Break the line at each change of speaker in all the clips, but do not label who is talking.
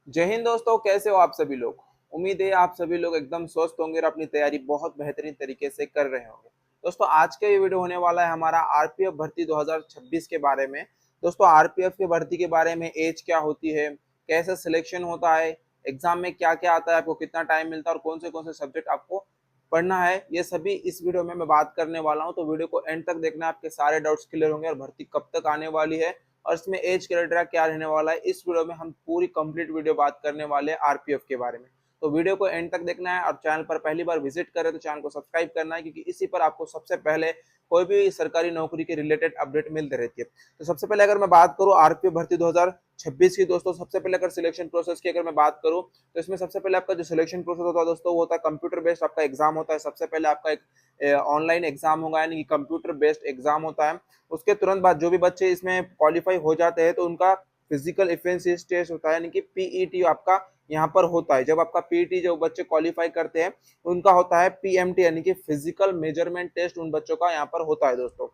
जय हिंद दोस्तों, कैसे हो आप सभी लोग। उम्मीद है आप सभी लोग एकदम स्वस्थ होंगे और अपनी तैयारी बहुत बेहतरीन तरीके से कर रहे होंगे। दोस्तों, आज का ये वीडियो होने वाला है हमारा आरपीएफ भर्ती 2026 के बारे में। दोस्तों, आरपीएफ की भर्ती के बारे में एज क्या होती है, कैसे सिलेक्शन होता है, एग्जाम में क्या क्या आता है, आपको कितना टाइम मिलता है और कौन से सब्जेक्ट आपको पढ़ना है, ये सभी इस वीडियो में मैं बात करने वाला हूँ। तो वीडियो को एंड तक देखना, आपके सारे डाउट्स क्लियर होंगे और भर्ती कब तक आने वाली है और इसमें एज क्राइटेरिया क्या रहने वाला है। इस वीडियो में हम पूरी कंप्लीट वीडियो बात करने वाले हैं आरपीएफ के बारे में। तो वीडियो को एंड तक देखना है और चैनल पर पहली बार विजिट करें तो चैनल को सब्सक्राइब करना है, क्योंकि इसी पर आपको सबसे पहले कोई भी सरकारी नौकरी के रिलेटेड अपडेट मिलती रहती है। तो सबसे पहले अगर मैं बात करूं आरपीएफ भर्ती 2026 की, दोस्तों सबसे पहले अगर सिलेक्शन प्रोसेस की अगर मैं बात करूं तो इसमें सबसे पहले आपका जो सिलेक्शन प्रोसेस होता है दोस्तों, वो होता है कंप्यूटर बेस्ड आपका एग्जाम होता है। सबसे पहले आपका एक ऑनलाइन एग्जाम होगा, यानी कि कंप्यूटर बेस्ड एग्जाम होता है। उसके तुरंत बाद जो भी बच्चे इसमें क्वालिफाई हो जाते हैं तो उनका फिजिकल एफिशिएंसी टेस्ट होता है, यानी कि पीईटी आपका यहाँ पर होता है। जब आपका पीईटी जो बच्चे क्वालिफाई करते हैं उनका होता है पीएमटी, यानी कि फिजिकल मेजरमेंट टेस्ट उन बच्चों का यहाँ पर होता है दोस्तों।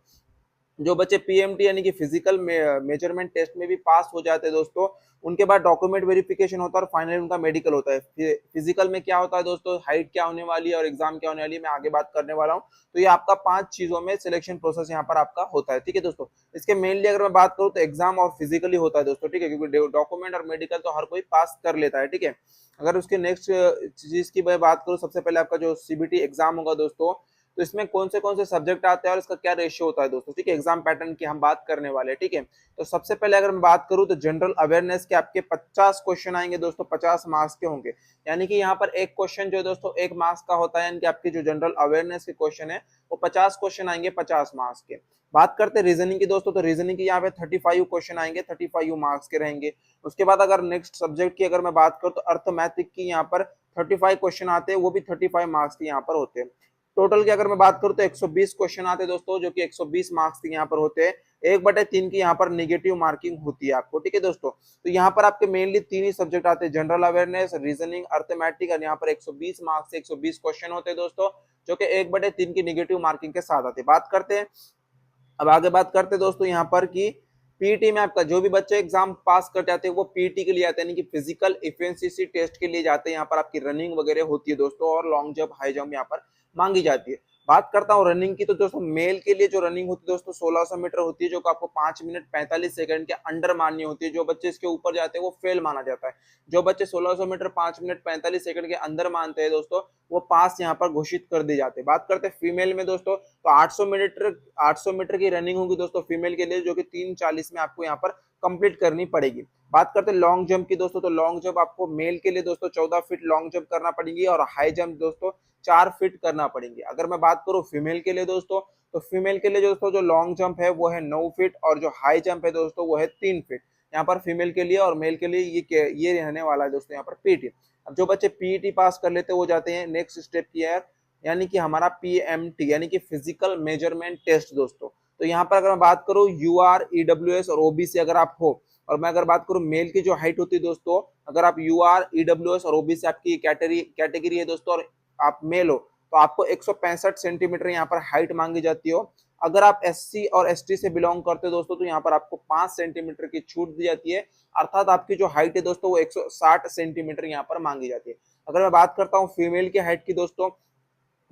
जो बच्चे पीएमटी यानी कि फिजिकल मेजरमेंट टेस्ट में भी पास हो जाते हैं दोस्तों, उनके बाद डॉक्यूमेंट वेरिफिकेशन होता है और फाइनली उनका मेडिकल होता है। फिजिकल में क्या होता है दोस्तों, हाइट क्या होने वाली है और एग्जाम क्या होने वाली है, मैं आगे बात करने वाला हूँ। तो ये आपका 5 चीजों में सिलेक्शन प्रोसेस यहाँ पर आपका होता है, ठीक है दोस्तों। इसके मेनली अगर मैं बात करूँ तो एग्जाम और फिजिकली होता है दोस्तों, ठीक है, क्योंकि डॉक्यूमेंट और मेडिकल तो हर कोई पास कर लेता है, ठीक है। अगर उसके नेक्स्ट चीज की मैं बात करूँ, सबसे पहले आपका जो सीबीटी एग्जाम होगा दोस्तों, तो इसमें कौन से सब्जेक्ट आते हैं और इसका क्या रेशियो होता है दोस्तों, ठीक है। एग्जाम पैटर्न की हम बात करने वाले हैं, ठीक है। तो सबसे पहले अगर मैं बात करूं तो जनरल अवेयरनेस के आपके 50 क्वेश्चन आएंगे दोस्तों, 50 मार्क्स के होंगे। यानी कि यहाँ पर एक क्वेश्चन जो है दोस्तों 1 मार्क्स का होता है, यानी कि आपकी जो जनरल अवेयरनेस के क्वेश्चन है वो 50 क्वेश्चन आएंगे 50 मार्क्स के। बात करते हैं रीजनिंग की दोस्तों, तो रीजनिंग की यहाँ पे 35 क्वेश्चन आएंगे, 35 मार्क्स के रहेंगे। उसके बाद अगर नेक्स्ट सब्जेक्ट की अगर मैं बात करूँ तो अर्थमैटिक की यहाँ पर 35 क्वेश्चन आते हैं, वो भी 35 मार्क्स के यहाँ पर होते हैं। टोटल की अगर मैं बात करूं तो 120 क्वेश्चन आते हैं दोस्तों, जो कि 120 मार्क्स के यहाँ पर होते हैं। 1/3 की यहाँ पर नेगेटिव मार्किंग होती है आपको, ठीक है दोस्तों। तो यहाँ पर आपके मेनली 3 ही सब्जेक्ट आते हैं, जनरल अवेयरनेस, रीजनिंग, अर्थमेटिक, और यहाँ पर 120 मार्क्स से 120 क्वेश्चन होते हैं दोस्तों, जो कि 1/3 की नेगेटिव मार्किंग के साथ आते हैं। बात करते हैं, अब आगे बात करते हैं दोस्तों यहाँ पर कि पीटी में आपका जो भी बच्चे एग्जाम पास कर जाते हैं वो पीटी के लिए आते हैं, यानी कि फिजिकल एफिशिएंसी टेस्ट के लिए जाते हैं। यहाँ पर आपकी रनिंग वगैरह होती है दोस्तों और लॉन्ग जंप हाई जंप यहाँ पर मांगी जाती है। बात करता हूँ रनिंग की, तो दोस्तों मेल के लिए जो रनिंग होती है दोस्तों 1600 मीटर होती है, जो कि आपको 5 मिनट 45 सेकंड के अंडर माननी होती है। जो बच्चे इसके ऊपर जाते हैं वो फेल माना जाता है। जो बच्चे 1600 मीटर 5 मिनट 45 सेकंड के अंदर मानते हैं दोस्तों, वो पास यहाँ पर घोषित कर दिए जाते हैं। बात करते हैं फीमेल में दोस्तों, तो 800 मीटर की रनिंग होगी दोस्तों फीमेल के लिए, जो कि 3:40 में आपको यहाँ पर कंप्लीट करनी पड़ेगी। बात करते हैं लॉन्ग जंप की दोस्तों, तो लॉन्ग जंप आपको मेल के लिए दोस्तों 14 फीट लॉन्ग जंप करना पड़ेगी और हाई जंप दोस्तों 4 फीट करना पड़ेगी। अगर मैं बात करूँ फीमेल के लिए दोस्तों, तो फीमेल के लिए दोस्तों जो लॉन्ग जंप है वो है 9 फीट और जो हाई जंप है दोस्तों वो है 3 फीट। यहाँ पर फीमेल के लिए और मेल के लिए ये रहने वाला है दोस्तों यहाँ पर पीटी। अब जो बच्चे पीटी पास कर लेते हैं वो जाते हैं नेक्स्ट स्टेप की है, यानी कि हमारा पीएमटी, यानी कि फिजिकल मेजरमेंट टेस्ट दोस्तों। तो यहाँ पर अगर मैं बात करूँ यूआर, ईडब्ल्यूएस और ओबीसी अगर आप हो, और मैं अगर बात करूँ मेल की जो हाइट होती है दोस्तों, अगर आप यूआर, ईडब्ल्यूएस और ओबीसी आपकी कैटेगरी है दोस्तों और आप मेल हो, तो आपको 165 सेंटीमीटर यहाँ पर हाइट मांगी जाती हो। अगर आप एससी और एसटी से बिलोंग करते हो दोस्तों, तो यहाँ पर आपको 5 सेंटीमीटर की छूट दी जाती है, अर्थात आपकी जो हाइट है दोस्तों वो 160 सेंटीमीटर यहाँ पर मांगी जाती है। अगर मैं बात करता हूँ फीमेल की हाइट की दोस्तों,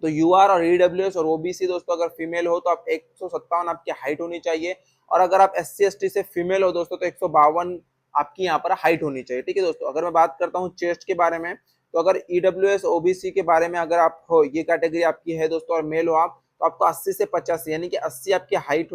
तो यूआर और ईडब्ल्यूएस और ओबीसी दोस्तों अगर फीमेल हो तो आप 157 आपकी हाइट होनी चाहिए, और अगर आप एससी एसटी से फीमेल हो दोस्तों तो 152 आपकी यहाँ पर हाइट होनी चाहिए, ठीक है दोस्तों। अगर मैं बात करता हूँ चेस्ट के बारे में, तो अगर ईडब्ल्यूएस ओबीसी के बारे में अगर आप हो, ये कैटेगरी आपकी है दोस्तों और मेल हो आप, तो आपको 80 से 85 यानी कि 80 आपकी हाइट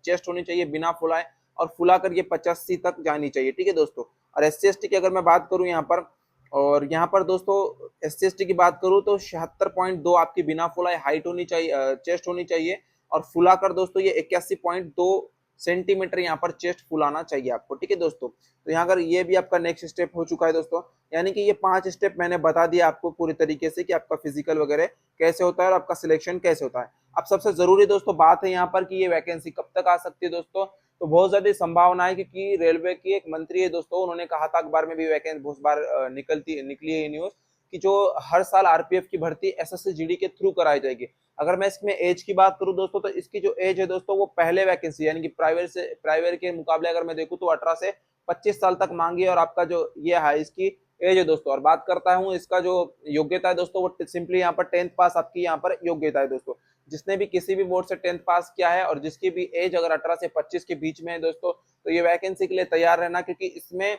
चेस्ट होनी चाहिए बिना फुलाए, और फुलाकर ये 85 तक जानी चाहिए, ठीक है दोस्तों। और एससी एसटी की अगर मैं बात करूँ यहाँ पर, और यहाँ पर दोस्तों एस सी की बात करूँ तो 76.2 आपकी बिना फुलाए हाइट होनी चाहिए, चेस्ट होनी चाहिए, और फुलाकर दोस्तों ये 81.2 सेंटीमीटर यहाँ पर चेस्ट फुलाना चाहिए आपको, ठीक है दोस्तों। तो यहाँ अगर ये भी आपका नेक्स्ट स्टेप हो चुका है दोस्तों, यानी कि ये 5 स्टेप मैंने बता दिया आपको पूरी तरीके से कि आपका फिजिकल वगैरह कैसे होता है और आपका सिलेक्शन कैसे होता है। अब सबसे जरूरी दोस्तों बात है यहाँ पर कि ये वैकेंसी कब तक आ सकती है दोस्तों। तो बहुत ज्यादा संभावना है, क्योंकि रेलवे की एक मंत्री है दोस्तों, उन्होंने कहा था अखबार में भी वैकेंसी बहुत बार निकली है न्यूज, कि जो हर साल आरपीएफ की भर्ती एसएससी जीडी के थ्रू कराई जाएगी। अगर मैं इसमें एज की बात करूं दोस्तों, तो इसकी जो एज है दोस्तों वो पहले वैकेंसी यानी कि प्राइवेट के मुकाबले अगर मैं देखूं तो 18 से 25 साल तक मांगी है और आपका जो ये है इसकी एज है दोस्तों। और बात करता हूँ इसका जो योग्यता है दोस्तों, वो सिंपली यहाँ पर 10th पास आपकी यहाँ पर योग्यता है दोस्तों। जिसने भी किसी भी बोर्ड से 10th पास किया है और जिसकी भी एज अगर 18 से 25 के बीच में है दोस्तों, तो ये वैकेंसी के लिए तैयार रहना, क्योंकि इसमें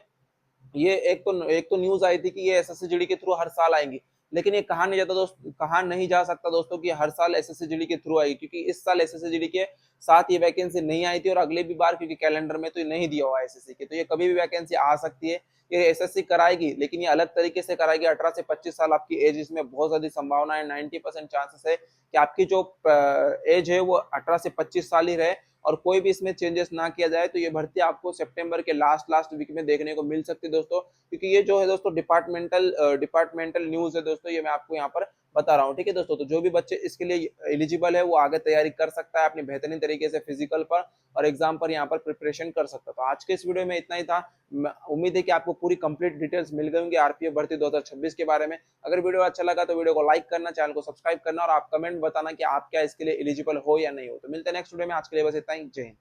ये एक तो न्यूज आई थी कि ये एसएससी के थ्रू हर साल आएंगी, लेकिन ये कहा नहीं जा सकता दोस्तों कि हर साल एसएससी के थ्रू आएगी, क्योंकि इस साल एसएससी के साथ ये वैकेंसी नहीं आई थी और अगले भी बार क्योंकि कैलेंडर में तो ये नहीं दिया हुआ है एसएससी के, तो ये कभी भी वैकेंसी आ सकती है। ये एसएससी कराएगी लेकिन ये अलग तरीके से कराएगी। 18 से 25 साल आपकी एज, इसमें बहुत ज्यादा संभावना है, 90% चांसेस है कि आपकी जो एज है वो 18 से 25 साल ही रहे और कोई भी इसमें चेंजेस ना किया जाए। तो ये भर्ती आपको सितंबर के लास्ट वीक में देखने को मिल सकती है दोस्तों, क्योंकि ये जो है दोस्तों डिपार्टमेंटल न्यूज है दोस्तों, ये मैं आपको यहाँ पर बता रहा हूँ। ठीक है दोस्तों, तो जो भी बच्चे इसके लिए एलिजिबल है वो आगे तैयारी कर सकता है अपनी बेहतरीन तरीके से फिजिकल पर और एग्जाम पर यहाँ पर प्रिपरेशन कर सकता है। तो आज के इस वीडियो में इतना ही था। उम्मीद है कि आपको पूरी कंप्लीट डिटेल्स मिल गई होंगी आरपीएफ भर्ती 2026 के बारे में। अगर वीडियो अच्छा लगा तो वीडियो को लाइक करना, चैनल को सब्सक्राइब करना और आप कमेंट बताना कि आप क्या इसके लिए एलिजिबल हो या नहीं हो। तो मिलते हैं नेक्स्ट वीडियो में, आज के लिए बस इतना ही। जय हिंद।